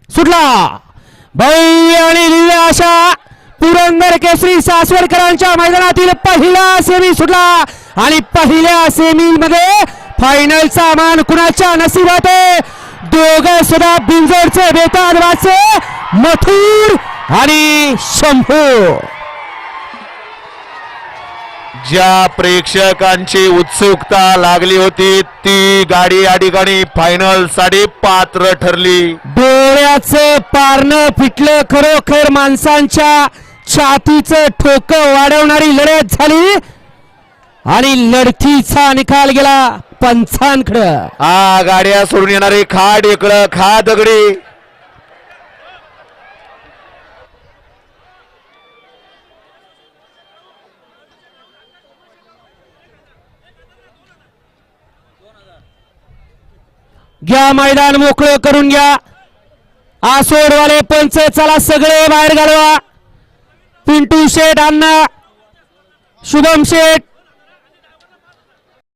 सुटला भव्य आणि दिव्य अशा पुरंदर केसरी सासवडकरांच्या मैदानातील पहिला सेमी सुटला आणि पहिल्या सेमी मध्ये फायनलचा मान कुणाच्या नशिबात आहे. दोघं सुद्धा बिंजोडचे बेताज वाचे मथुर आणि शंभू. ज्या प्रेक्षकांची उत्सुकता लागली होती ती गाडी या ठिकाणी फायनल साठी पात्र ठरली. डोळ्याचं पारणं फिटलं. खरोखर माणसांच्या छातीचं ठोकं वाढवणारी लढत झाली आणि लढतीचा निकाल गेला पंचांकडं. हा गाड्या सोडून येणारे खा ढेकळं खा दगडी. घ्या मैदान मोकळं करून घ्या. आसोडवाले पंच चला सगळे बाहेर घालवा. पिंटू शेठ अण्णा, शुभम शेठ,